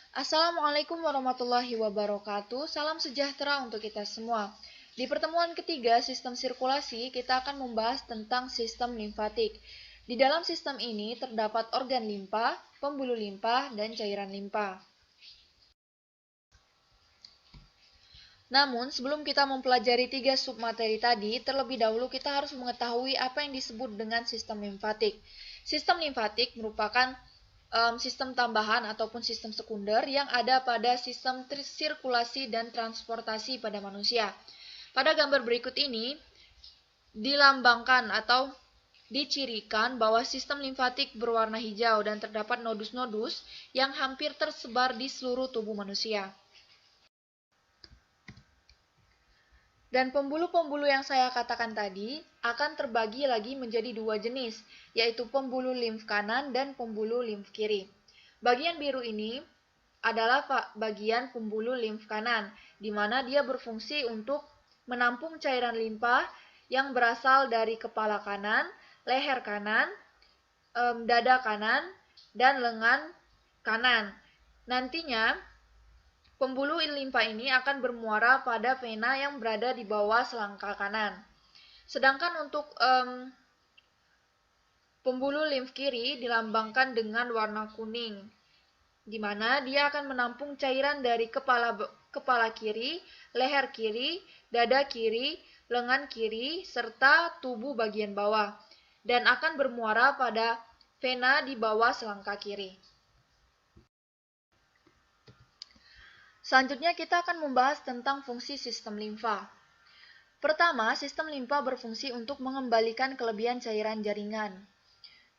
Assalamualaikum warahmatullahi wabarakatuh. Salam sejahtera untuk kita semua. Di pertemuan ketiga sistem sirkulasi, kita akan membahas tentang sistem limfatik. Di dalam sistem ini terdapat organ limpa, pembuluh limpa, dan cairan limpa. Namun, sebelum kita mempelajari tiga submateri tadi, terlebih dahulu kita harus mengetahui apa yang disebut dengan sistem limfatik. Sistem limfatik merupakan sistem tambahan ataupun sistem sekunder yang ada pada sistem sirkulasi dan transportasi pada manusia. Pada gambar berikut ini dilambangkan atau dicirikan bahwa sistem limfatik berwarna hijau dan terdapat nodus-nodus yang hampir tersebar di seluruh tubuh manusia. Dan pembuluh-pembuluh yang saya katakan tadi akan terbagi lagi menjadi dua jenis, yaitu pembuluh limf kanan dan pembuluh limf kiri. Bagian biru ini adalah bagian pembuluh limf kanan, di mana dia berfungsi untuk menampung cairan limpa yang berasal dari kepala kanan, leher kanan, dada kanan, dan lengan kanan. Nantinya, pembuluh limpa ini akan bermuara pada vena yang berada di bawah selangkah kanan. Sedangkan untuk pembuluh limf kiri dilambangkan dengan warna kuning, di mana dia akan menampung cairan dari kepala kiri, leher kiri, dada kiri, lengan kiri, serta tubuh bagian bawah, dan akan bermuara pada vena di bawah selangkah kiri. Selanjutnya kita akan membahas tentang fungsi sistem limfa. Pertama, sistem limfa berfungsi untuk mengembalikan kelebihan cairan jaringan,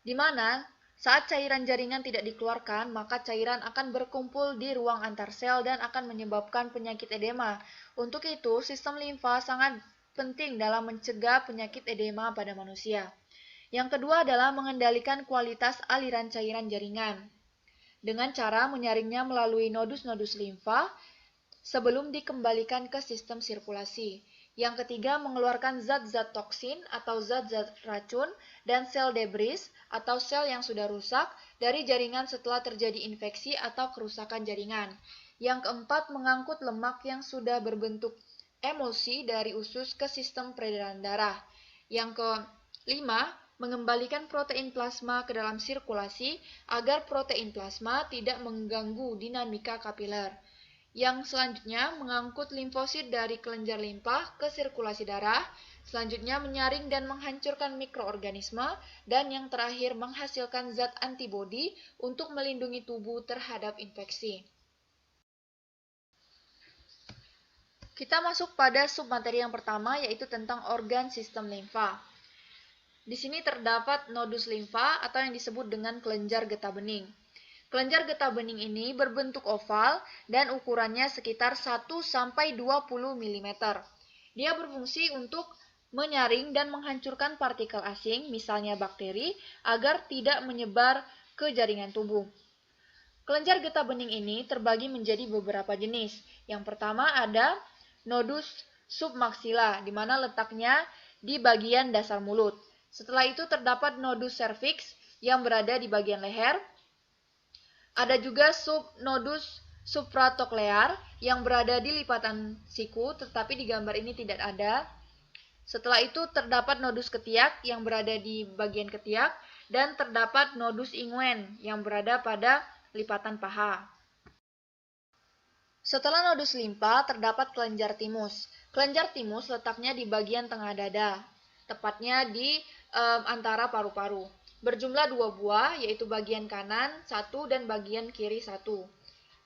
di mana saat cairan jaringan tidak dikeluarkan, maka cairan akan berkumpul di ruang antar sel dan akan menyebabkan penyakit edema. Untuk itu, sistem limfa sangat penting dalam mencegah penyakit edema pada manusia. Yang kedua adalah mengendalikan kualitas aliran cairan jaringan dengan cara menyaringnya melalui nodus-nodus limfa sebelum dikembalikan ke sistem sirkulasi. Yang ketiga, mengeluarkan zat-zat toksin atau zat-zat racun dan sel debris atau sel yang sudah rusak dari jaringan setelah terjadi infeksi atau kerusakan jaringan. Yang keempat, mengangkut lemak yang sudah berbentuk emulsi dari usus ke sistem peredaran darah. Yang kelima, mengembalikan protein plasma ke dalam sirkulasi agar protein plasma tidak mengganggu dinamika kapiler. Yang selanjutnya, mengangkut limfosit dari kelenjar limpa ke sirkulasi darah, selanjutnya menyaring dan menghancurkan mikroorganisme, dan yang terakhir menghasilkan zat antibodi untuk melindungi tubuh terhadap infeksi. Kita masuk pada submateri yang pertama, yaitu tentang organ sistem limfa. Di sini terdapat nodus limfa atau yang disebut dengan kelenjar getah bening. Kelenjar getah bening ini berbentuk oval dan ukurannya sekitar 1–20 mm. Dia berfungsi untuk menyaring dan menghancurkan partikel asing, misalnya bakteri, agar tidak menyebar ke jaringan tubuh. Kelenjar getah bening ini terbagi menjadi beberapa jenis. Yang pertama ada nodus submaksila, di mana letaknya di bagian dasar mulut. Setelah itu terdapat nodus cervix yang berada di bagian leher. Ada juga nodus supracochlear yang berada di lipatan siku, tetapi di gambar ini tidak ada. Setelah itu terdapat nodus ketiak yang berada di bagian ketiak, dan terdapat nodus inguens yang berada pada lipatan paha. Setelah nodus limpa, terdapat kelenjar timus. Kelenjar timus letaknya di bagian tengah dada, tepatnya di antara paru-paru. Berjumlah 2 buah, yaitu bagian kanan 1 dan bagian kiri 1.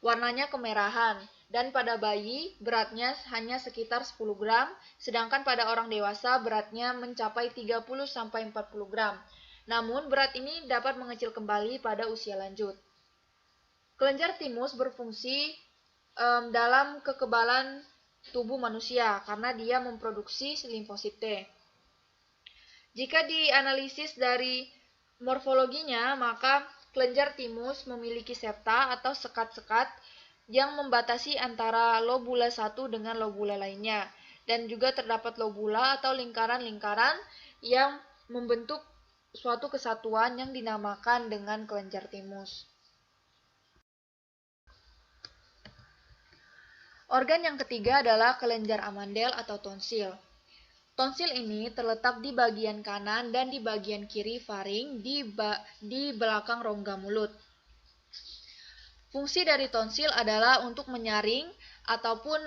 Warnanya kemerahan, dan pada bayi beratnya hanya sekitar 10 gram, sedangkan pada orang dewasa beratnya mencapai 30–40 gram. Namun berat ini dapat mengecil kembali pada usia lanjut. Kelenjar timus berfungsi dalam kekebalan tubuh manusia karena dia memproduksi limfosit T. Jika dianalisis dari morfologinya, maka kelenjar timus memiliki septa atau sekat-sekat yang membatasi antara lobula satu dengan lobula lainnya, dan juga terdapat lobula atau lingkaran-lingkaran yang membentuk suatu kesatuan yang dinamakan dengan kelenjar timus. Organ yang ketiga adalah kelenjar amandel atau tonsil. Tonsil ini terletak di bagian kanan dan di bagian kiri faring di belakang rongga mulut. Fungsi dari tonsil adalah untuk menyaring ataupun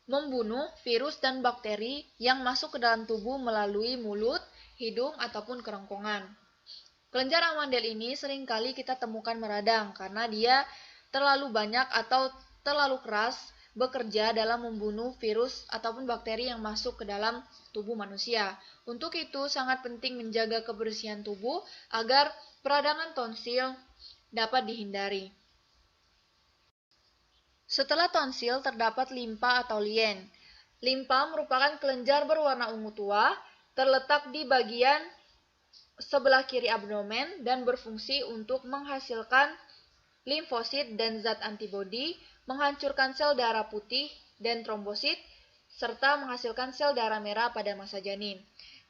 membunuh virus dan bakteri yang masuk ke dalam tubuh melalui mulut, hidung, ataupun kerongkongan. Kelenjar amandel ini seringkali kita temukan meradang karena dia terlalu banyak atau terlalu keras bekerja dalam membunuh virus ataupun bakteri yang masuk ke dalam tubuh manusia. Untuk itu sangat penting menjaga kebersihan tubuh agar peradangan tonsil dapat dihindari. Setelah tonsil terdapat limpa atau lien. Limpa merupakan kelenjar berwarna ungu tua, terletak di bagian sebelah kiri abdomen dan berfungsi untuk menghasilkan limfosit dan zat antibodi, menghancurkan sel darah putih dan trombosit, serta menghasilkan sel darah merah pada masa janin.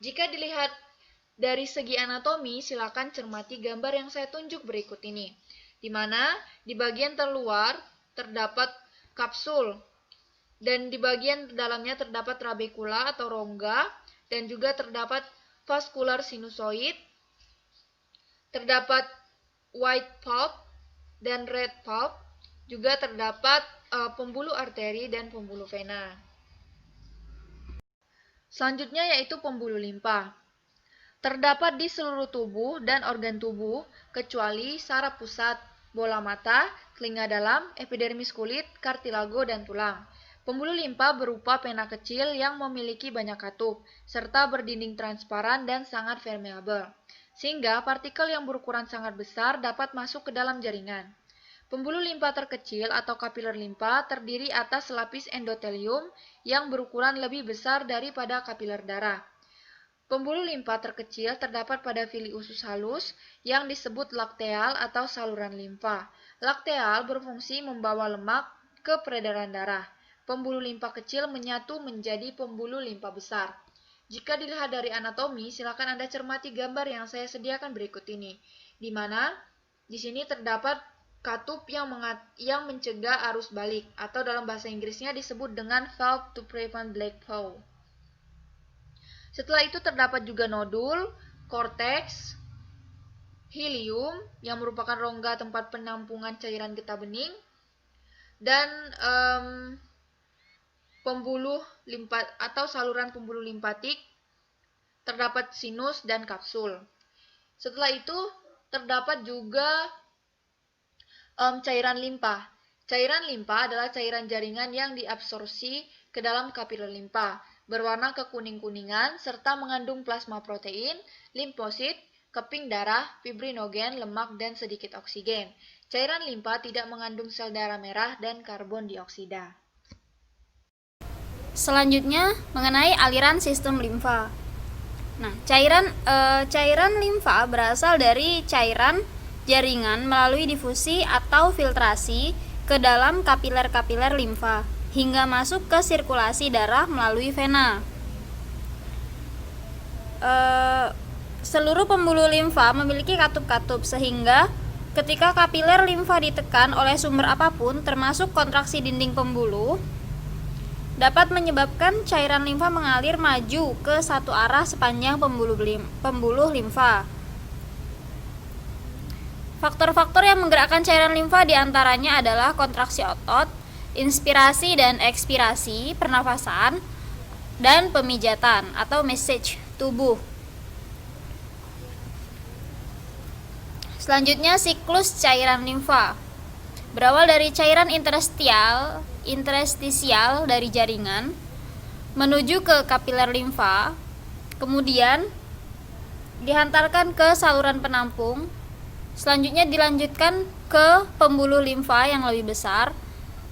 Jika dilihat dari segi anatomi, silakan cermati gambar yang saya tunjuk berikut ini, di mana di bagian terluar terdapat kapsul, dan di bagian dalamnya terdapat trabekula atau rongga, dan juga terdapat vaskular sinusoid, terdapat white pulp dan red pulp, juga terdapat pembuluh arteri dan pembuluh vena. Selanjutnya yaitu pembuluh limpa. Terdapat di seluruh tubuh dan organ tubuh kecuali saraf pusat, bola mata, telinga dalam, epidermis kulit, kartilago, dan tulang. Pembuluh limpa berupa pena kecil yang memiliki banyak katup, serta berdinding transparan dan sangat permeabel, sehingga partikel yang berukuran sangat besar dapat masuk ke dalam jaringan. Pembuluh limpa terkecil atau kapiler limpa terdiri atas lapis endotelium yang berukuran lebih besar daripada kapiler darah. Pembuluh limpa terkecil terdapat pada villi usus halus yang disebut lakteal atau saluran limfa. Lakteal berfungsi membawa lemak ke peredaran darah. Pembuluh limpa kecil menyatu menjadi pembuluh limpa besar. Jika dilihat dari anatomi, silakan Anda cermati gambar yang saya sediakan berikut ini, di mana di sini terdapat katup yang mencegah arus balik, atau dalam bahasa Inggrisnya disebut dengan valve to prevent black flow. Setelah itu terdapat juga nodul, korteks, helium yang merupakan rongga tempat penampungan cairan getah bening, dan pembuluh limpa atau saluran pembuluh limpatik, terdapat sinus dan kapsul. Setelah itu terdapat juga cairan limpa. Cairan limpa adalah cairan jaringan yang diabsorpsi ke dalam kapiler limpa, berwarna kekuning-kuningan serta mengandung plasma protein, limfosit, keping darah, fibrinogen, lemak, dan sedikit oksigen. Cairan limpa tidak mengandung sel darah merah dan karbon dioksida. Selanjutnya mengenai aliran sistem limfa. Nah, cairan limfa berasal dari cairan jaringan melalui difusi atau filtrasi ke dalam kapiler-kapiler limfa hingga masuk ke sirkulasi darah melalui vena. Seluruh pembuluh limfa memiliki katup-katup sehingga ketika kapiler limfa ditekan oleh sumber apapun termasuk kontraksi dinding pembuluh dapat menyebabkan cairan limfa mengalir maju ke satu arah sepanjang pembuluh limfa. Faktor-faktor yang menggerakkan cairan limfa diantaranya adalah kontraksi otot, inspirasi dan ekspirasi, pernafasan, dan pemijatan atau massage tubuh. Selanjutnya siklus cairan limfa. Berawal dari cairan interstisial dari jaringan menuju ke kapiler limfa, kemudian dihantarkan ke saluran penampung. Selanjutnya dilanjutkan ke pembuluh limfa yang lebih besar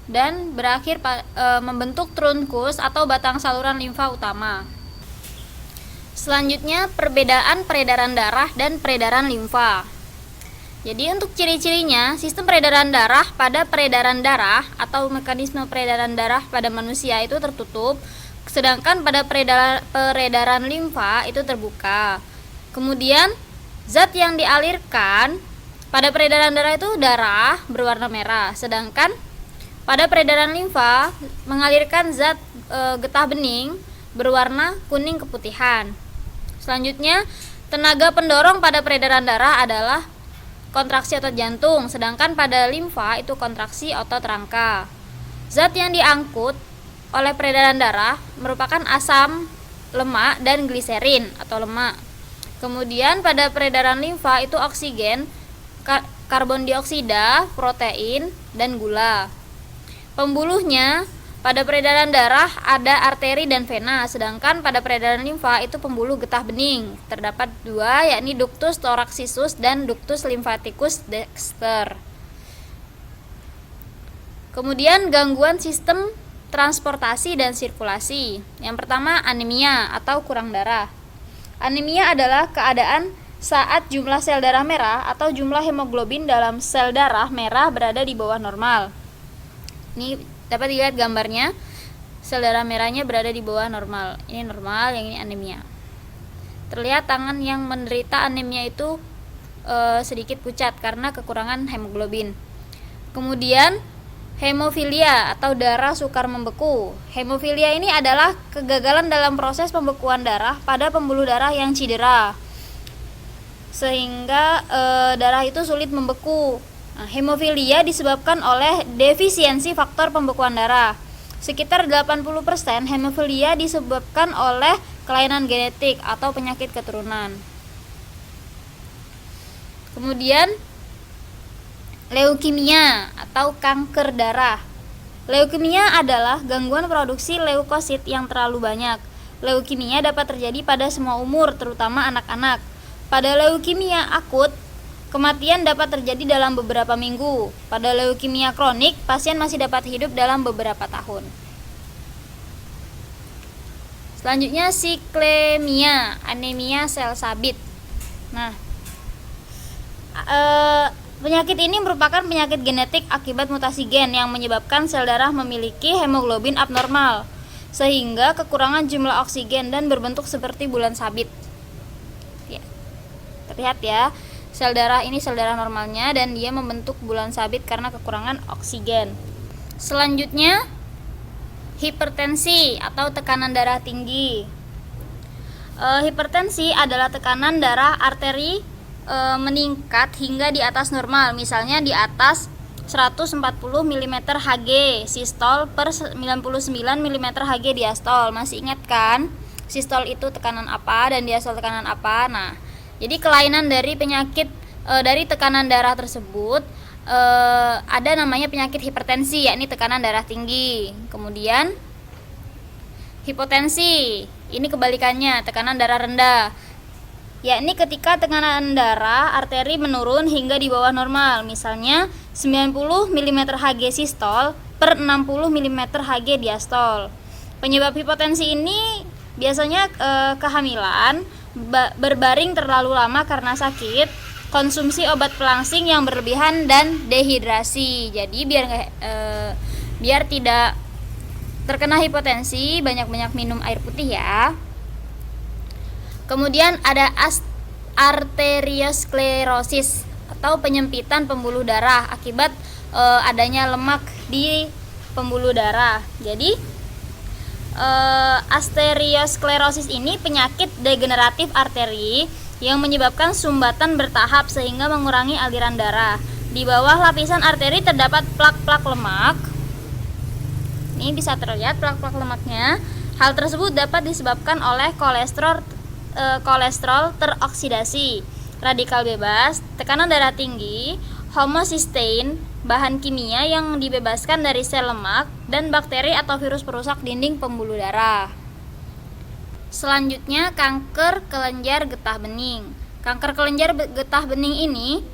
dan berakhir membentuk trunkus atau batang saluran limfa utama. Selanjutnya perbedaan peredaran darah dan peredaran limfa. Jadi untuk ciri-cirinya, sistem peredaran darah pada peredaran darah atau mekanisme peredaran darah pada manusia itu tertutup, sedangkan pada peredaran limfa itu terbuka. Kemudian zat yang dialirkan pada peredaran darah itu darah berwarna merah, sedangkan Pada peredaran limfa mengalirkan zat getah bening berwarna kuning keputihan. Selanjutnya, tenaga pendorong pada peredaran darah adalah kontraksi otot jantung, sedangkan pada limfa itu kontraksi otot rangka. Zat yang diangkut oleh peredaran darah merupakan asam, lemak, dan gliserin atau lemak. Kemudian pada peredaran limfa itu oksigen, karbon dioksida, protein, dan gula. Pembuluhnya pada peredaran darah ada arteri dan vena, sedangkan pada peredaran limfa itu pembuluh getah bening. Terdapat dua, yakni ductus thoracisus dan ductus lymphaticus dexter. Kemudian gangguan sistem transportasi dan sirkulasi. Yang pertama, anemia atau kurang darah. Anemia adalah keadaan saat jumlah sel darah merah atau jumlah hemoglobin dalam sel darah merah berada di bawah normal. Ini dapat dilihat gambarnya, sel darah merahnya berada di bawah normal. Ini normal, yang ini anemia. Terlihat tangan yang menderita anemia itu sedikit pucat karena kekurangan hemoglobin. Kemudian hemofilia atau darah sukar membeku. Hemofilia ini adalah kegagalan dalam proses pembekuan darah pada pembuluh darah yang cedera, sehingga darah itu sulit membeku. Nah, hemofilia disebabkan oleh defisiensi faktor pembekuan darah. Sekitar 80% hemofilia disebabkan oleh kelainan genetik atau penyakit keturunan. Kemudian leukemia atau kanker darah. Leukemia adalah gangguan produksi leukosit yang terlalu banyak. Leukemia dapat terjadi pada semua umur, terutama anak-anak. Pada leukemia akut, kematian dapat terjadi dalam beberapa minggu. Pada leukemia kronik, pasien masih dapat hidup dalam beberapa tahun. Selanjutnya siklemia, anemia sel sabit. Nah, penyakit ini merupakan penyakit genetik akibat mutasi gen yang menyebabkan sel darah memiliki hemoglobin abnormal, sehingga kekurangan jumlah oksigen dan berbentuk seperti bulan sabit. Ya, terlihat ya. Sel darah ini sel darah normalnya dan dia membentuk bulan sabit karena kekurangan oksigen. Selanjutnya, hipertensi atau tekanan darah tinggi. Hipertensi adalah tekanan darah arteri meningkat hingga di atas normal, misalnya di atas 140 mm Hg sistol per 99 mm Hg diastol. Masih ingat kan? Sistol itu tekanan apa dan diastol tekanan apa? Nah, jadi kelainan dari penyakit dari tekanan darah tersebut ada namanya penyakit hipertensi, yakni tekanan darah tinggi. Kemudian hipotensi, ini kebalikannya, tekanan darah rendah, yakni ketika tekanan darah arteri menurun hingga di bawah normal, misalnya 90 mm Hg sistol per 60 mm Hg diastol. Penyebab hipotensi ini biasanya kehamilan, berbaring terlalu lama karena sakit, konsumsi obat pelangsing yang berlebihan, dan dehidrasi. Jadi biar tidak terkena hipotensi, banyak-banyak minum air putih ya. Kemudian ada arteriosklerosis atau penyempitan pembuluh darah akibat adanya lemak di pembuluh darah. Jadi arteriosklerosis ini penyakit degeneratif arteri yang menyebabkan sumbatan bertahap sehingga mengurangi aliran darah. Di bawah lapisan arteri terdapat plak-plak lemak. Ini bisa terlihat plak-plak lemaknya. Hal tersebut dapat disebabkan oleh kolesterol teroksidasi, radikal bebas, tekanan darah tinggi, homocysteine, bahan kimia yang dibebaskan dari sel lemak, dan bakteri atau virus perusak dinding pembuluh darah. Selanjutnya, kanker kelenjar getah bening. Kanker kelenjar getah bening ini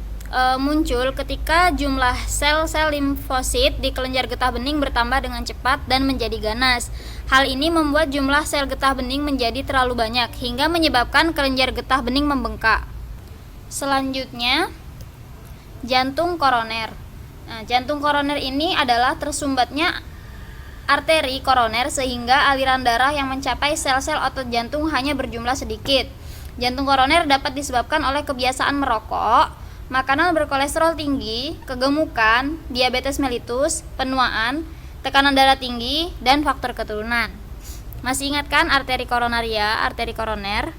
muncul ketika jumlah sel-sel limfosit di kelenjar getah bening bertambah dengan cepat dan menjadi ganas. Hal ini membuat jumlah sel getah bening menjadi terlalu banyak hingga menyebabkan kelenjar getah bening membengkak. Selanjutnya, jantung koroner. Nah, jantung koroner ini adalah tersumbatnya arteri koroner sehingga aliran darah yang mencapai sel-sel otot jantung hanya berjumlah sedikit. Jantung koroner dapat disebabkan oleh kebiasaan merokok, makanan berkolesterol tinggi, kegemukan, diabetes mellitus, penuaan, tekanan darah tinggi, dan faktor keturunan. Masih ingat kan arteri koronaria, arteri koroner?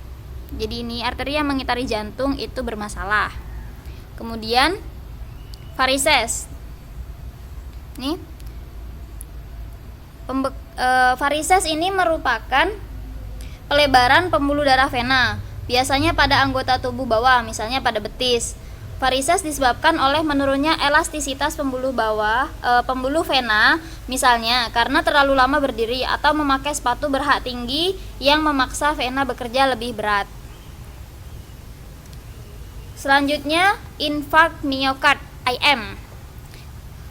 Jadi ini arteri yang mengitari jantung itu bermasalah. Kemudian varises. Nih. Varises ini merupakan pelebaran pembuluh darah vena, biasanya pada anggota tubuh bawah, misalnya pada betis. Varises disebabkan oleh menurunnya elastisitas pembuluh vena, misalnya karena terlalu lama berdiri atau memakai sepatu berhak tinggi yang memaksa vena bekerja lebih berat. Selanjutnya, infark miokard (IM).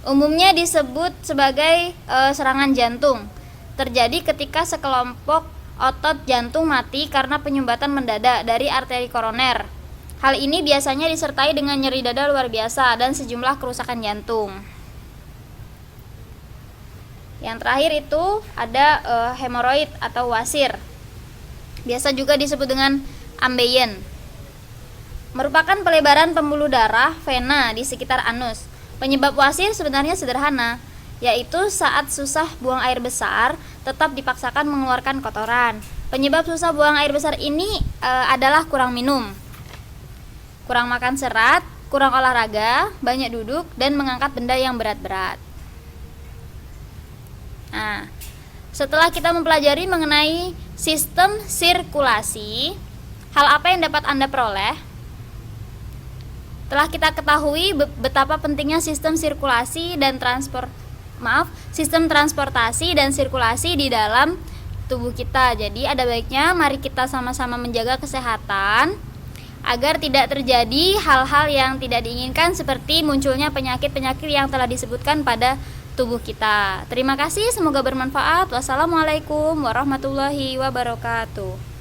Umumnya disebut sebagai serangan jantung. Terjadi ketika sekelompok otot jantung mati karena penyumbatan mendadak dari arteri koroner. Hal ini biasanya disertai dengan nyeri dada luar biasa dan sejumlah kerusakan jantung. Yang terakhir itu ada hemoroid atau wasir. Biasa juga disebut dengan ambeien. Merupakan pelebaran pembuluh darah vena di sekitar anus. Penyebab wasir sebenarnya sederhana, yaitu saat susah buang air besar tetap dipaksakan mengeluarkan kotoran. Penyebab susah buang air besar ini adalah kurang minum, kurang makan serat, kurang olahraga, banyak duduk, dan mengangkat benda yang berat-berat. Nah, setelah kita mempelajari mengenai sistem sirkulasi, hal apa yang dapat Anda peroleh? Telah kita ketahui betapa pentingnya sistem sirkulasi dan sistem transportasi dan sirkulasi di dalam tubuh kita. Jadi ada baiknya mari kita sama-sama menjaga kesehatan agar tidak terjadi hal-hal yang tidak diinginkan seperti munculnya penyakit-penyakit yang telah disebutkan pada tubuh kita. Terima kasih, semoga bermanfaat. Wassalamualaikum warahmatullahi wabarakatuh.